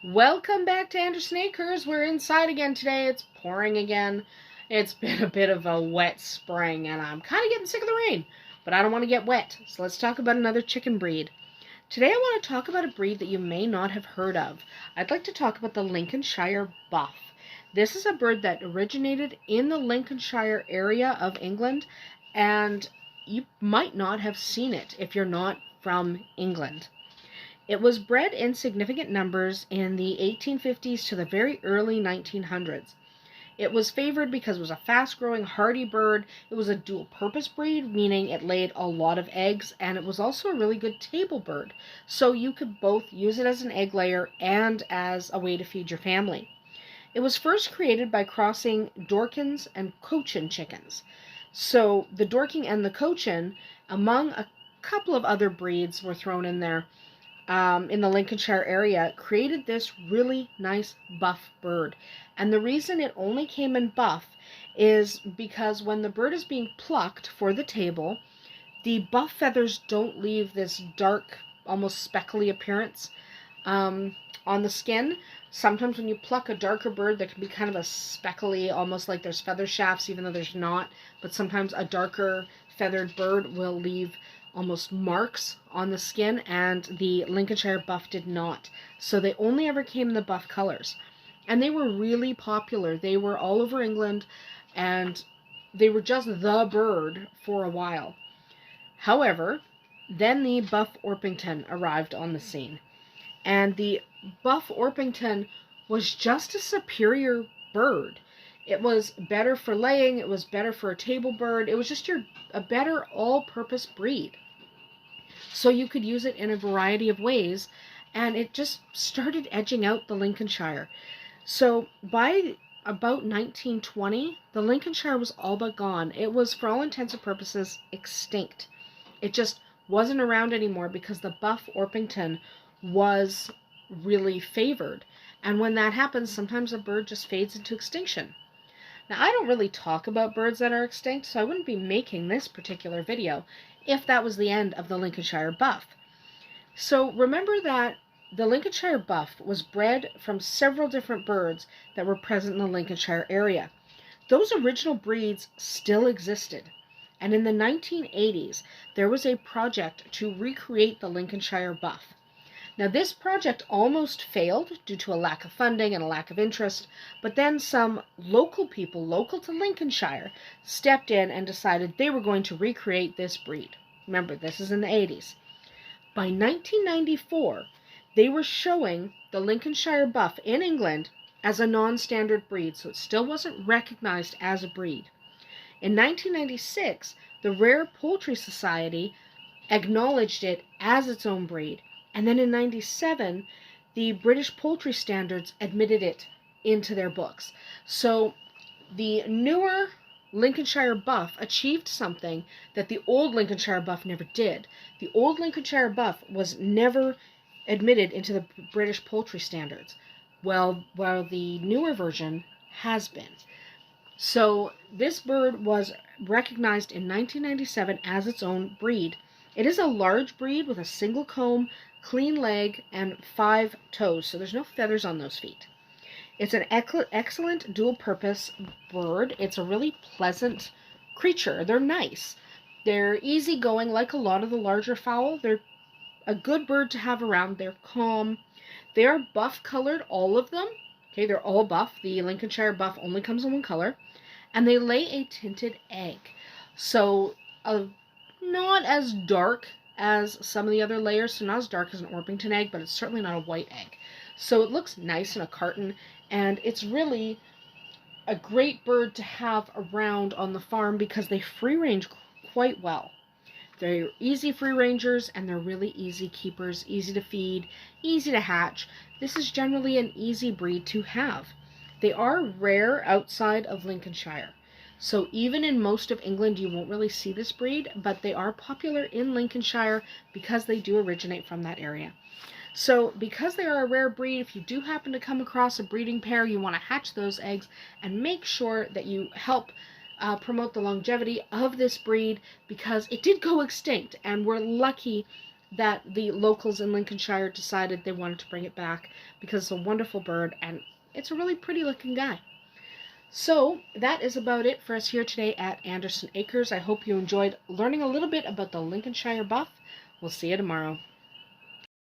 Welcome back to Anderson Acres. We're inside again today. It's pouring again. It's been a bit of a wet spring, and I'm kind of getting sick of the rain, but I don't want to get wet. So let's talk about another chicken breed. Today I want to talk about a breed that you may not have heard of. I'd like to talk about the Lincolnshire Buff. This is a bird that originated in the Lincolnshire area of England, and you might not have seen it if you're not from England. It was bred in significant numbers in the 1850s to the very early 1900s. It was favored because it was a fast-growing, hardy bird. It was a dual-purpose breed, meaning it laid a lot of eggs, and it was also a really good table bird. So you could both use it as an egg layer and as a way to feed your family. It was first created by crossing Dorkins and Cochin chickens. So the Dorking and the Cochin, among a couple of other breeds were thrown in there, in the Lincolnshire area, created this really nice buff bird. And the reason it only came in buff is because when the bird is being plucked for the table, the buff feathers don't leave this dark, almost speckly appearance on the skin. Sometimes when you pluck a darker bird, there can be kind of a speckly, almost like there's feather shafts, even though there's not. But sometimes a darker feathered bird will leave almost marks on the skin, and the Lincolnshire Buff did not. So they only ever came in the buff colors. And they were really popular. They were all over England, and they were just the bird for a while. However, then the Buff Orpington arrived on the scene. And the Buff Orpington was just a superior bird. It was better for laying, it was better for a table bird, it was just a better all-purpose breed. So you could use it in a variety of ways, and it just started edging out the Lincolnshire. So by about 1920, the Lincolnshire was all but gone. It was, for all intents and purposes, extinct. It just wasn't around anymore because the Buff Orpington was really favored. And when that happens, sometimes a bird just fades into extinction. Now, I don't really talk about birds that are extinct, so I wouldn't be making this particular video if that was the end of the Lincolnshire Buff. So remember that the Lincolnshire Buff was bred from several different birds that were present in the Lincolnshire area. Those original breeds still existed. And in the 1980s, there was a project to recreate the Lincolnshire Buff. Now, this project almost failed due to a lack of funding and a lack of interest, but then some local people, local to Lincolnshire, stepped in and decided they were going to recreate this breed. Remember, this is in the 80s. By 1994, they were showing the Lincolnshire Buff in England as a non-standard breed, so it still wasn't recognized as a breed. In 1996, the Rare Poultry Society acknowledged it as its own breed. And then in 97, the British Poultry Standards admitted it into their books. So the newer Lincolnshire Buff achieved something that the old Lincolnshire Buff never did. The old Lincolnshire Buff was never admitted into the British Poultry Standards, while the newer version has been. So this bird was recognized in 1997 as its own breed. It is a large breed with a single comb, clean leg, and 5 toes, so there's no feathers on those feet. It's an excellent dual-purpose bird. It's a really pleasant creature. They're nice. They're easygoing like a lot of the larger fowl. They're a good bird to have around. They're calm. They are buff-colored, all of them. Okay, they're all buff. The Lincolnshire Buff only comes in one color. And they lay a tinted egg. So, not as dark as some of the other layers, so not as dark as an Orpington egg, but it's certainly not a white egg. So it looks nice in a carton, and it's really a great bird to have around on the farm because they free range quite well. They're easy free rangers, and they're really easy keepers, easy to feed, easy to hatch. This is generally an easy breed to have. They are rare outside of Lincolnshire. So even in most of England, you won't really see this breed, but they are popular in Lincolnshire because they do originate from that area. So because they are a rare breed, if you do happen to come across a breeding pair, you want to hatch those eggs and make sure that you help promote the longevity of this breed because it did go extinct, and we're lucky that the locals in Lincolnshire decided they wanted to bring it back because it's a wonderful bird and it's a really pretty looking guy. So that is about it for us here today at Anderson Acres. I hope you enjoyed learning a little bit about the Lincolnshire buff. We'll see you tomorrow.